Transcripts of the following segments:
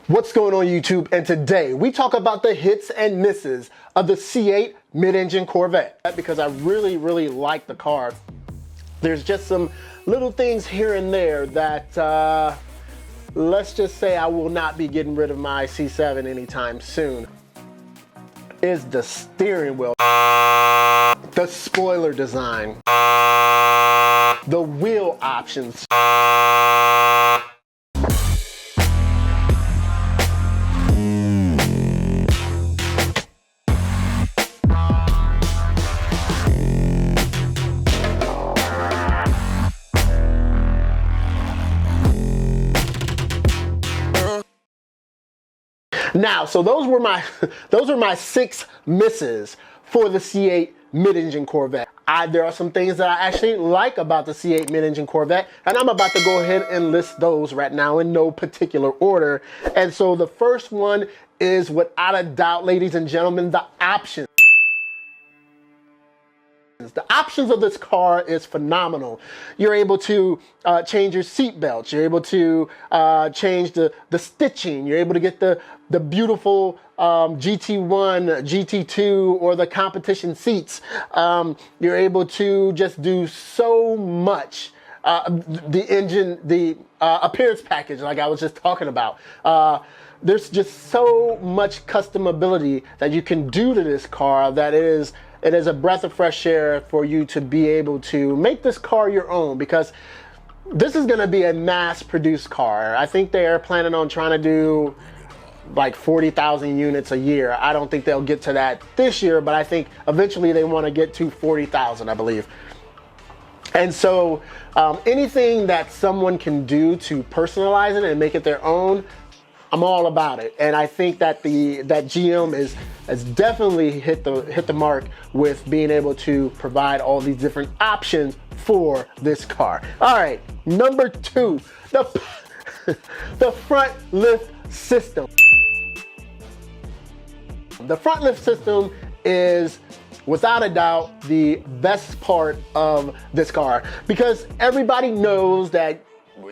What's going on YouTube? And today we talk about the hits and misses of the C8 mid-engine Corvette because I really like the car. There's just some little things here and there that let's just say I will not be getting rid of my C7 anytime soon. Is the steering wheel, the spoiler design, the wheel options. Now, so those were my 6 misses for the C8 mid-engine Corvette. There are some things that I actually like about the C8 mid-engine Corvette, and I'm about to go ahead and list those right now in no particular order. And so the first one is, without a doubt, ladies and gentlemen, the options. The options of this car is phenomenal. You're able to change your seat belts. You're able to change the stitching. You're able to get the beautiful GT1, GT2, or the competition seats. You're able to just do so much. The engine, the appearance package, like I was just talking about. There's just so much customability that you can do to this car that it is a breath of fresh air for you to be able to make this car your own, because this is going to be a mass-produced car. I think they are planning on trying to do like 40,000 units a year. I don't think they'll get to that this year, but I think eventually they want to get to 40,000, I believe. And so anything that someone can do to personalize it and make it their own, I'm all about it. And I think that that GM has definitely hit the mark with being able to provide all these different options for this car. All right, number 2, the front lift system. The front lift system is, without a doubt, the best part of this car, because everybody knows that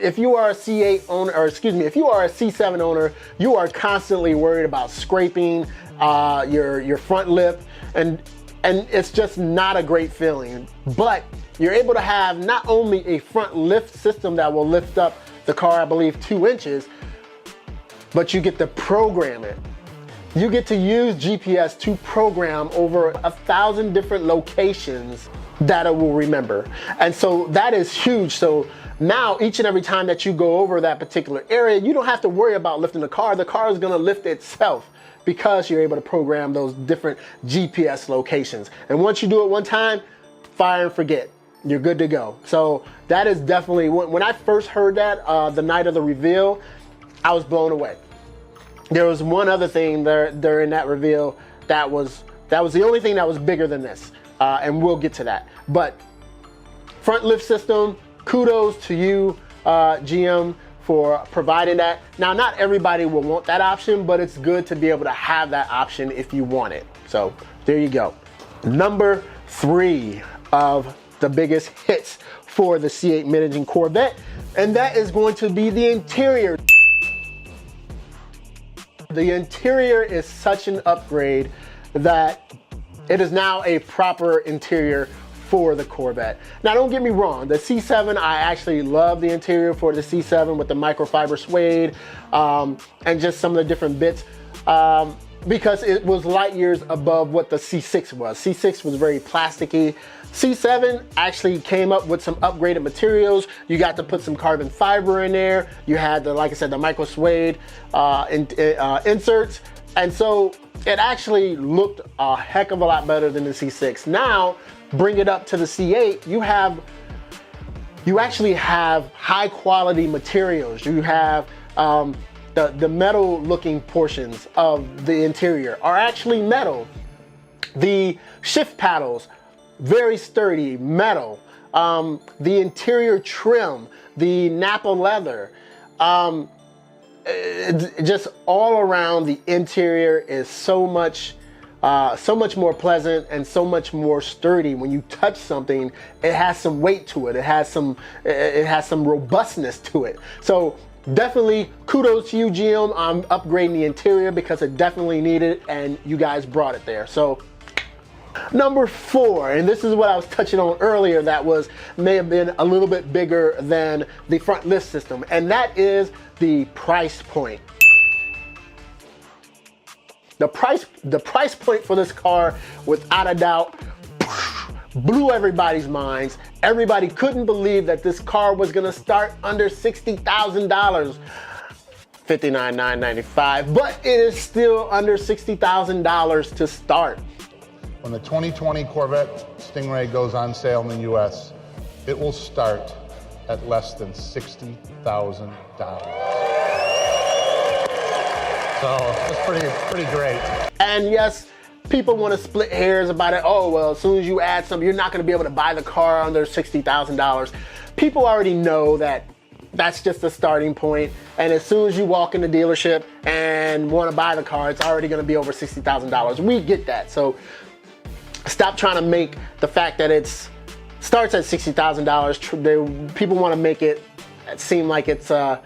if you are a C8 owner, or excuse me, if you are a C7 owner, you are constantly worried about scraping your front lift, and it's just not a great feeling. But you're able to have not only a front lift system that will lift up the car, I believe, 2 inches, but you get to program it. You get to use GPS to program over 1,000 different locations that it will remember. And so that is huge. So now each and every time that you go over that particular area, you don't have to worry about lifting the car. The car is going to lift itself because you're able to program those different GPS locations. And once you do it one time, fire and forget. You're good to go. So that is definitely, when I first heard that the night of the reveal, I was blown away. There was one other thing during that reveal that was the only thing that was bigger than this, and we'll get to that. But front lift system, kudos to you, GM, for providing that. Now, not everybody will want that option, but it's good to be able to have that option if you want it. So there you go. Number 3 of the biggest hits for the C8 mid-engine Corvette, and that is going to be the interior. The interior is such an upgrade that it is now a proper interior for the Corvette. Now, don't get me wrong, the C7, I actually love the interior for the C7 with the microfiber suede and just some of the different bits because it was light years above what the C6 was. C6 was very plasticky. C7 actually came up with some upgraded materials. You got to put some carbon fiber in there. You had the, like I said, the micro suede inserts. And so it actually looked a heck of a lot better than the C6. Now, bring it up to the C8, you actually have high quality materials. You have the metal looking portions of the interior are actually metal. The shift paddles, very sturdy, metal. The interior trim, the Napa leather, just all around the interior is so much more pleasant and so much more sturdy. When you touch something, it has some weight to it. It has some robustness to it. So definitely kudos to you, GM. I'm upgrading the interior because it definitely needed it, and you guys brought it there. So number 4, and this is what I was touching on earlier, that may have been a little bit bigger than the front lift system, and that is the price point. The price point for this car, without a doubt, blew everybody's minds. Everybody couldn't believe that this car was gonna start under $60,000. $59,995, but it is still under $60,000 to start. When the 2020 Corvette Stingray goes on sale in the US, it will start at less than $60,000. So it's pretty great. And yes, people want to split hairs about it. Oh, well, as soon as you add something, you're not going to be able to buy the car under $60,000. People already know that that's just the starting point. And as soon as you walk in the dealership and want to buy the car, it's already going to be over $60,000. We get that. So stop trying to make the fact that it starts at $60,000. People want to make it seem like it's a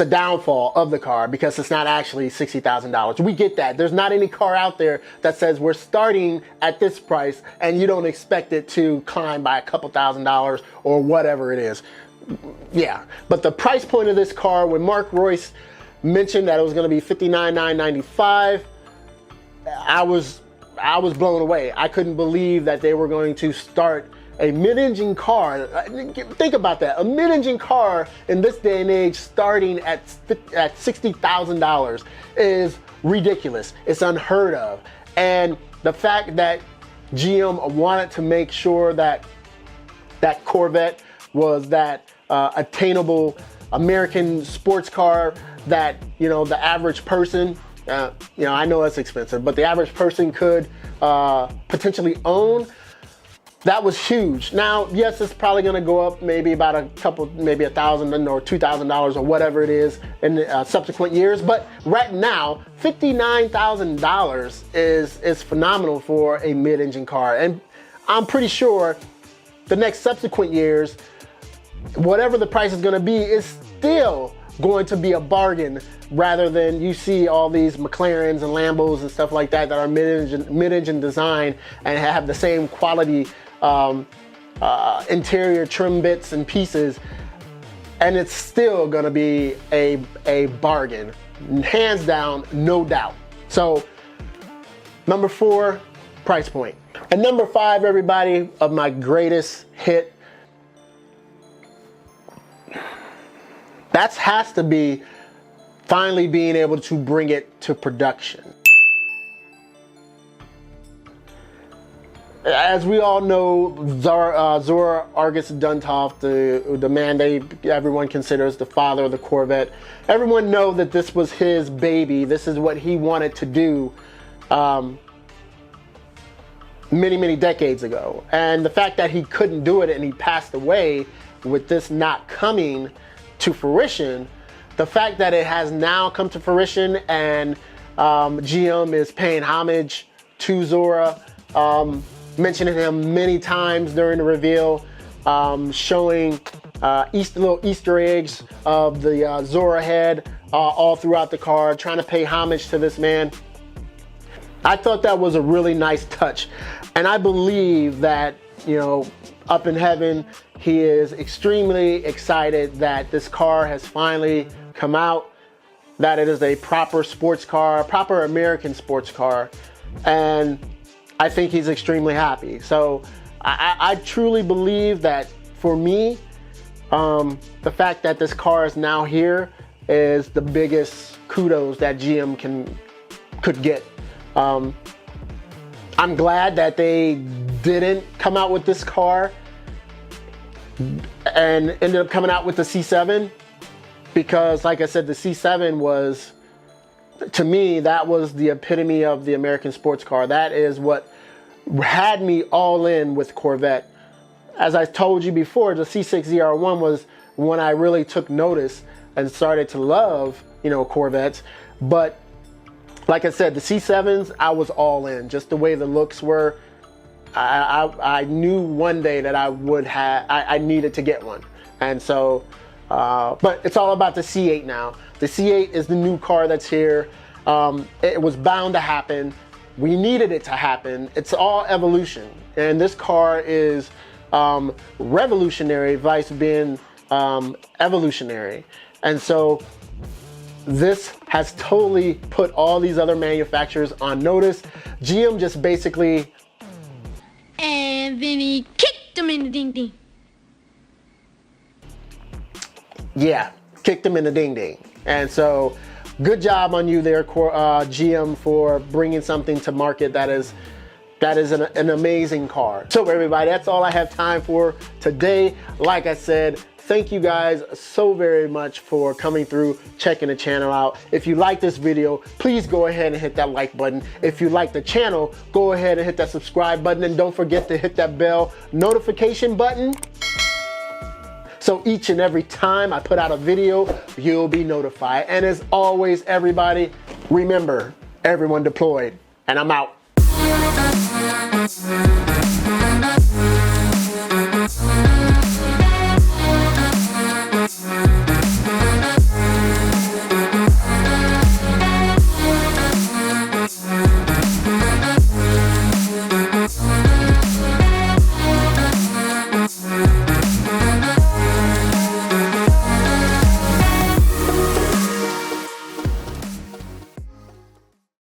downfall of the car, because it's not actually $60,000. We get that. There's not any car out there that says we're starting at this price and you don't expect it to climb by a couple $1,000s or whatever it is. Yeah, but the price point of this car, when Mark Royce mentioned that it was going to be $59,995, I was blown away. I couldn't believe that they were going to start a mid-engine car. Think about that. A mid-engine car in this day and age starting at $60,000 is ridiculous. It's unheard of. And the fact that GM wanted to make sure that that Corvette was that attainable American sports car that, you know, the average person, you know, I know it's expensive, but the average person could potentially own, that was huge. Now, yes, it's probably gonna go up maybe about maybe $1,000 or $2,000 or whatever it is in the subsequent years. But right now, $59,000 is phenomenal for a mid-engine car. And I'm pretty sure the next subsequent years, whatever the price is gonna be, is still going to be a bargain, rather than you see all these McLarens and Lambos and stuff like that that are mid-engine design and have the same quality interior trim bits and pieces, and it's still gonna be a bargain, hands down, no doubt. So number 4, price point. And number 5, everybody, of my greatest hit, that has to be finally being able to bring it to production. As we all know, Zora Argus Duntov, the man everyone considers the father of the Corvette, everyone know that this was his baby. This is what he wanted to do many decades ago. And the fact that he couldn't do it and he passed away with this not coming to fruition, the fact that it has now come to fruition and GM is paying homage to Zora, mentioning him many times during the reveal, showing little Easter eggs of the Zora head all throughout the car, trying to pay homage to this man. I thought that was a really nice touch. And I believe that, you know, up in heaven, he is extremely excited that this car has finally come out, that it is a proper sports car, proper American sports car. And I think he's extremely happy. So I truly believe that for me, the fact that this car is now here is the biggest kudos that GM could get. I'm glad that they didn't come out with this car and ended up coming out with the C7, because like I said, the C7 was, to me, that was the epitome of the American sports car. That is what had me all in with Corvette. As I told you before, the C6 ZR1 was when I really took notice and started to love, you know, Corvettes. But like I said, the C7s, I was all in. Just the way the looks were, I knew one day that I needed to get one. And so But it's all about the C8 now. The C8 is the new car that's here. It was bound to happen. We needed it to happen. It's all evolution. And this car is revolutionary, vice being evolutionary. And so this has totally put all these other manufacturers on notice. GM just basically... And then he kicked him in the ding ding. Yeah, kicked him in the ding ding. And so good job on you there, GM, for bringing something to market that is an amazing car. So everybody, that's all I have time for today. Like I said, thank you guys so very much for coming through, checking the channel out. If you like this video, please go ahead and hit that like button. If you like the channel, go ahead and hit that subscribe button, and don't forget to hit that bell notification button. So each and every time I put out a video, you'll be notified. And as always, everybody, remember, everyone deployed, and I'm out.